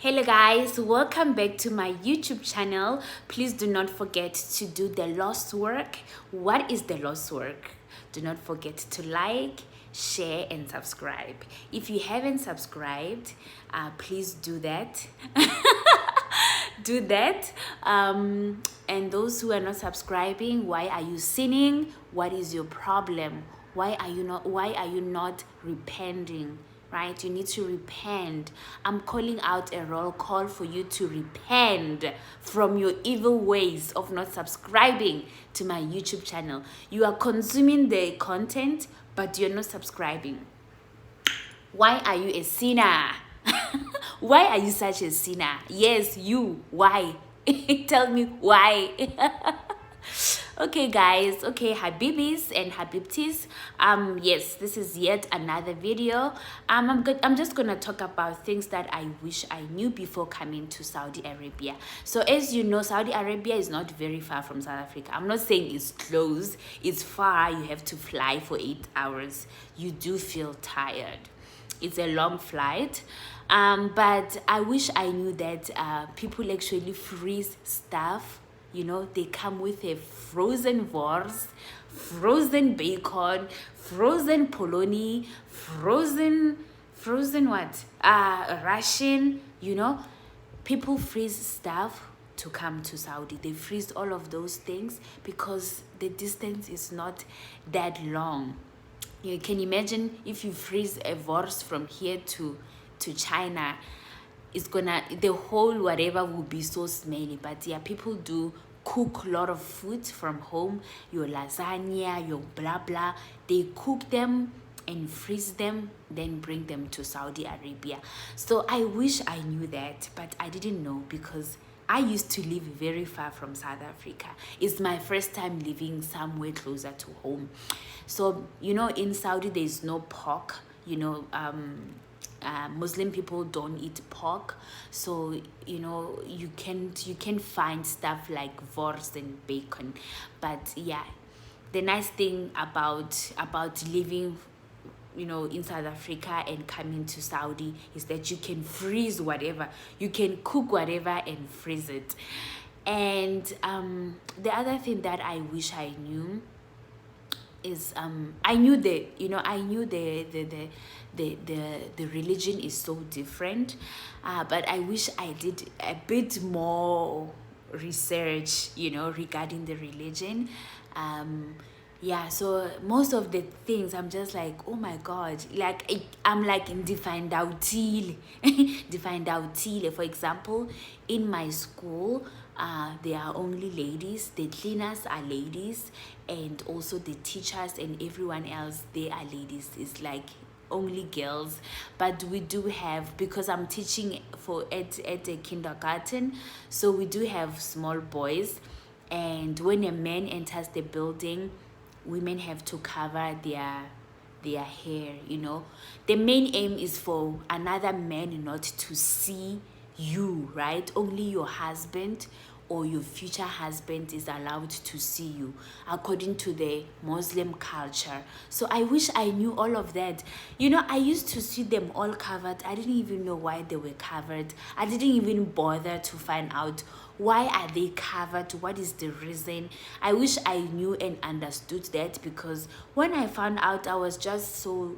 Hello guys, welcome back to my YouTube channel. Please do not forget to do the lost work. What is the lost work? Do not forget to like, share and subscribe. If you haven't subscribed, please do that. Do that. And those who are not subscribing, why are you sinning? What is your problem? Why are you not repenting? Right, you need to repent. I'm calling out a roll call for you to repent from your evil ways of not subscribing to my YouTube channel. You are consuming the content, but you're not subscribing. Why are you a sinner? Why are you such a sinner? Yes, you. Why? Tell me why. Okay guys, okay habibis and habibtis, yes, this is yet another video. I'm just gonna talk about things that I wish I knew before coming to Saudi Arabia. So as you know, Saudi Arabia is not very far from South Africa. I'm not saying it's close, it's far. You have to fly for 8 hours. You do feel tired. It's a long flight, but I wish I knew that people actually freeze stuff. You know, they come with a frozen wors, frozen bacon, frozen polony, frozen what? Russian, you know. People freeze stuff to come to Saudi. They freeze all of those things because the distance is not that long. You can imagine if you freeze a wors from here to China, it's gonna, the whole whatever will be so smelly. But yeah, people do cook a lot of food from home, your lasagna, your blah blah. They cook them and freeze them, then bring them to Saudi Arabia. So I wish I knew that, but I didn't know because I used to live very far from South Africa. It's my first time living somewhere closer to home. So, you know, in Saudi, there's no pork, you know, Muslim people don't eat pork, so you know you can find stuff like wors and bacon. But yeah, the nice thing about living, you know, in South Africa and coming to Saudi is that you can freeze whatever, you can cook whatever and freeze it. And the other thing that I wish I knew is I knew the, you know, I knew the religion is so different, but I wish I did a bit more research, you know, regarding the religion. Yeah, so most of the things I'm just like, oh my god, like I'm like in defined outil. Defined outil. For example, in my school, there are only ladies. The cleaners are ladies, and also the teachers and everyone else, they are ladies. It's like only girls. But we do have, because I'm teaching at a kindergarten, so we do have small boys. And when a man enters the building, women have to cover their hair, you know. The main aim is for another man not to see you, right? Only your husband or your future husband is allowed to see you according to the Muslim culture. So I wish I knew all of that. You know, I used to see them all covered. I didn't even know why they were covered. I didn't even bother to find out why are they covered, what is the reason. I wish I knew and understood that, because when I found out, I was just so,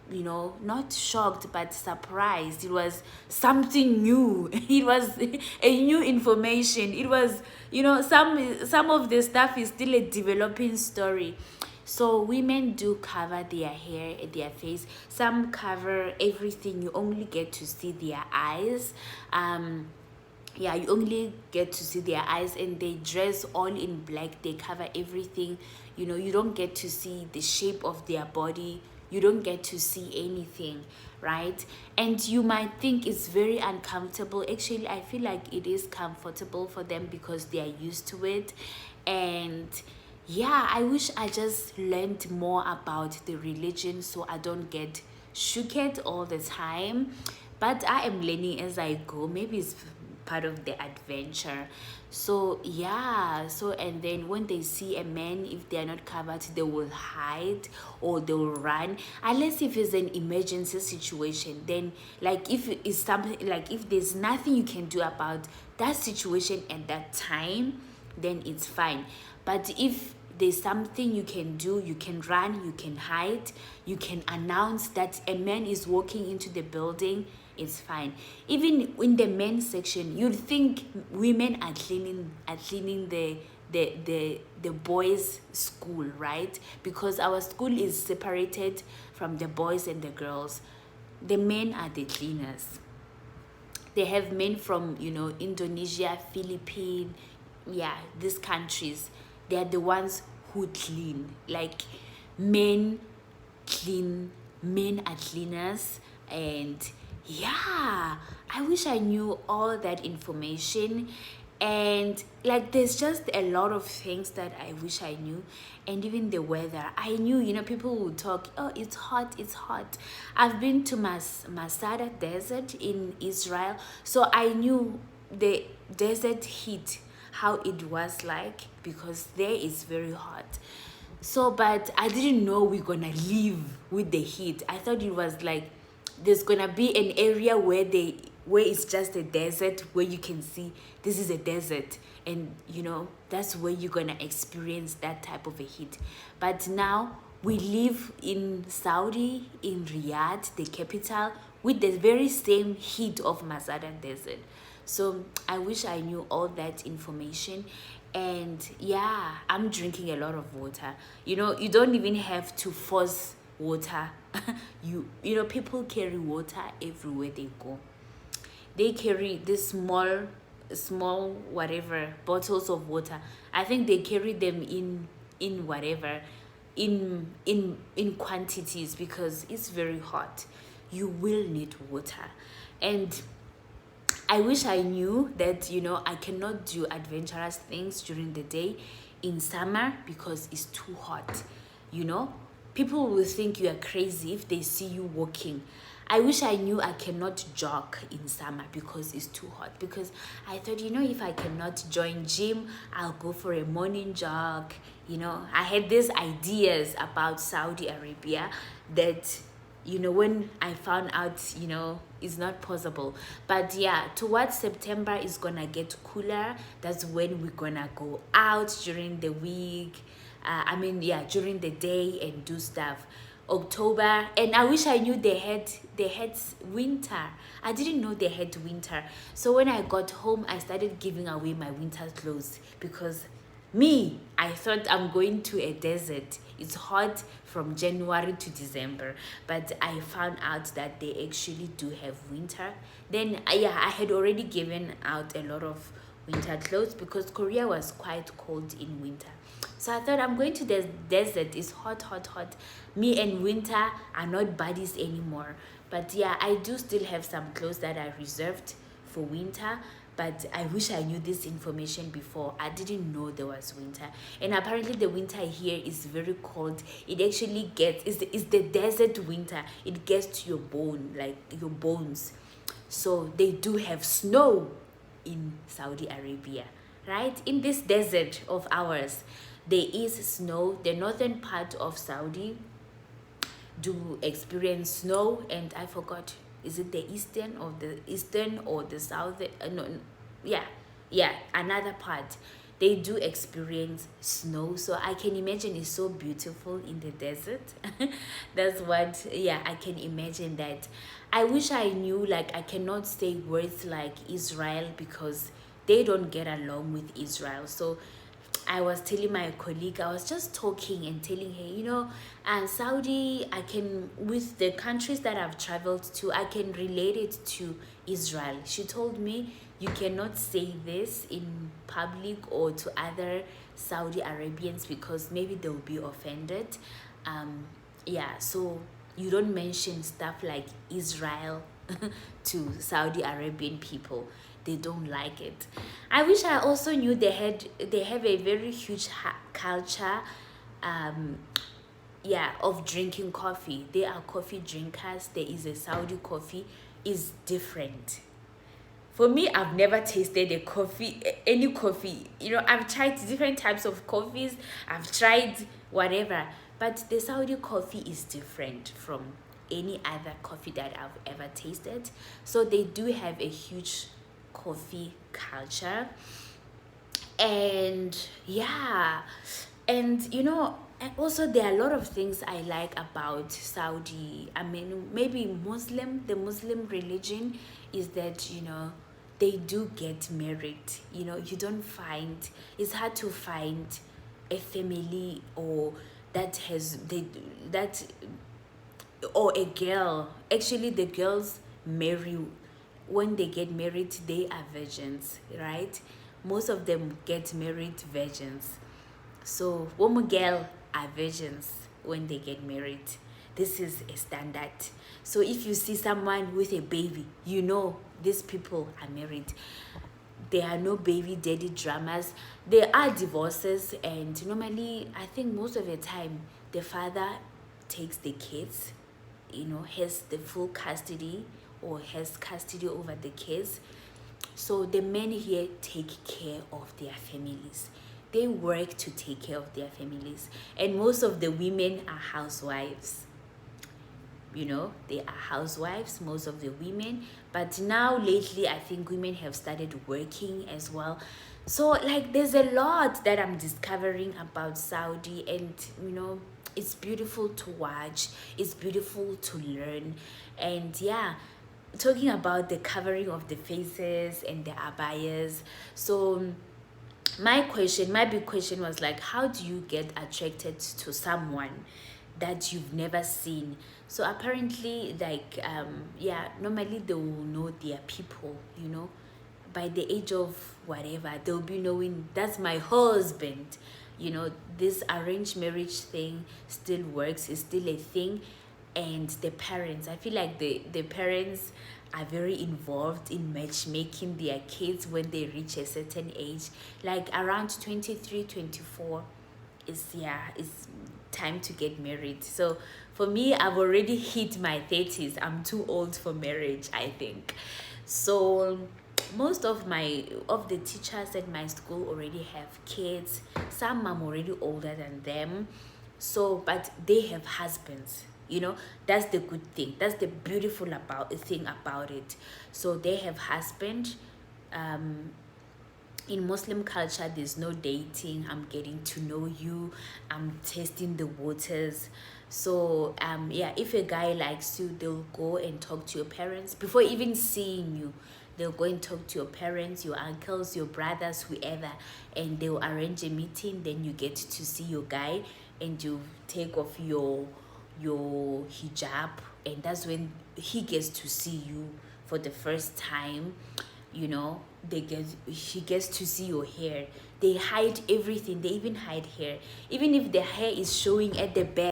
you know, not shocked but surprised. It was something new. It was a new information. It was, you know, some of the stuff is still a developing story. So women do cover their hair, their face. Some cover everything. You only get to see their eyes. Yeah, you only get to see their eyes, and they dress all in black. They cover everything. You know, you don't get to see the shape of their body. You don't get to see anything, right? And you might think it's very uncomfortable. Actually, I feel like it is comfortable for them because they are used to it. And yeah, I wish I just learned more about the religion so I don't get shooked all the time. But I am learning as I go. Maybe it's part of the adventure. So yeah, so and then when they see a man, if they are not covered, they will hide or they will run, unless if it's an emergency situation. Then like if it's something, like if there's nothing you can do about that situation at that time, then it's fine. But if there's something you can do, you can run, you can hide, you can announce that a man is walking into the building, it's fine. Even in the men's section, you'd think women are cleaning the boys' school, right? Because our school is separated from the boys and the girls. The men are the cleaners. They have men from, you know, Indonesia, Philippines, yeah, these countries. They are the ones who clean. Like men clean, men are cleaners. And yeah, I wish I knew all that information. And like there's just a lot of things that I wish I knew. And even the weather, I knew, you know, people would talk, oh, it's hot, it's hot. I've been to Masada Desert in Israel, so I knew the desert heat, how it was like, because there is very hot. So but I didn't know we're gonna live with the heat. I thought it was like there's gonna be an area where it's just a desert, where you can see this is a desert, and you know that's where you're gonna experience that type of a heat. But now we live in Saudi, in Riyadh, the capital, with the very same heat of Masada Desert. So I wish I knew all that information. And yeah, I'm drinking a lot of water. You know, you don't even have to force water. You know, people carry water everywhere they go. They carry this small whatever bottles of water. I think they carry them in whatever, in quantities, because it's very hot. You will need water. And I wish I knew that, you know, I cannot do adventurous things during the day in summer because it's too hot. You know, people will think you are crazy if they see you walking. I wish I knew I cannot jog in summer because it's too hot. Because I thought, you know, if I cannot join gym, I'll go for a morning jog. You know, I had these ideas about Saudi Arabia that, you know, when I found out, you know, it's not possible. But yeah, towards September it's gonna get cooler. That's when we're gonna go out during the week. Yeah, during the day and do stuff. October, and I wish I knew they had winter. I didn't know they had winter. So when I got home, I started giving away my winter clothes because I thought I'm going to a desert. It's hot from January to December, but I found out that they actually do have winter. Then yeah, I had already given out a lot of winter clothes because Korea was quite cold in winter. So I thought I'm going to the desert. It's hot, hot, hot. Me and winter are not buddies anymore. But yeah, I do still have some clothes that I reserved for winter. But I wish I knew this information before. I didn't know there was winter. And apparently the winter here is very cold. It actually it's the desert winter. It gets to your bone, like your bones. So they do have snow in Saudi Arabia, right? In this desert of ours, there is snow. The northern part of Saudi do experience snow, and I forgot, is it the eastern or the south? No, yeah, another part. They do experience snow, so I can imagine it's so beautiful in the desert. That's what, yeah, I can imagine that. I wish I knew, like, I cannot say words like Israel because they don't get along with Israel. So I was telling my colleague, I was just talking and telling her, you know, and Saudi, with the countries that I've traveled to, I can relate it to Israel. She told me, you cannot say this in public or to other Saudi Arabians because maybe they'll be offended. Yeah, so you don't mention stuff like Israel to Saudi Arabian people. They don't like it. I wish I also knew they have a very huge culture of drinking coffee. They are coffee drinkers. There is a Saudi coffee is different for me, I've never tasted a coffee, any coffee. You know, I've tried different types of coffees. I've tried whatever, but the Saudi coffee is different from any other coffee that I've ever tasted. So they do have a huge coffee culture. And yeah, and you know, and also there are a lot of things I like about Saudi. I mean, maybe the Muslim religion is that, you know, they do get married. You know, you don't find, it's hard to find a family or that has they that or a girl. Actually, the girls marry, when they get married, they are virgins, right? Most of them get married virgins. So woman girl are virgins when they get married. This is a standard. So if you see someone with a baby, you know these people are married. There are no baby daddy dramas. There are divorces, and normally I think most of the time the father takes the kids, you know, has the full custody or has custody over the kids. So the men here take care of their families. They work to take care of their families. And most of the women are housewives. You know, they are housewives, most of the women. But now lately, I think women have started working as well. So like there's a lot that I'm discovering about Saudi, and you know, it's beautiful to watch, it's beautiful to learn. And yeah, talking about the covering of the faces and the abayas, so my big question was like, how do you get attracted to someone that you've never seen? So apparently, like yeah, normally they will know their people, you know, by the age of whatever, they'll be knowing that's my husband. You know, this arranged marriage thing still works, is still a thing. And the parents, I feel like the parents are very involved in matchmaking their kids when they reach a certain age, like around 23, 24 is, yeah, it's time to get married. So for me, I've already hit my 30s. I'm too old for marriage, I think. So most of the teachers at my school already have kids. Some I'm already older than them, so but they have husbands. You know, that's the good thing, that's the beautiful about thing about it. So they have husband. In Muslim culture, there's no dating. I'm getting to know you, I'm testing the waters. So yeah, if a guy likes you, they'll go and talk to your parents before even seeing you. They'll go and talk to your parents, your uncles, your brothers, whoever, and they'll arrange a meeting. Then you get to see your guy, and you take off your hijab, and that's when he gets to see you for the first time. You know, he gets to see your hair. They hide everything, they even hide hair, even if the hair is showing at the back.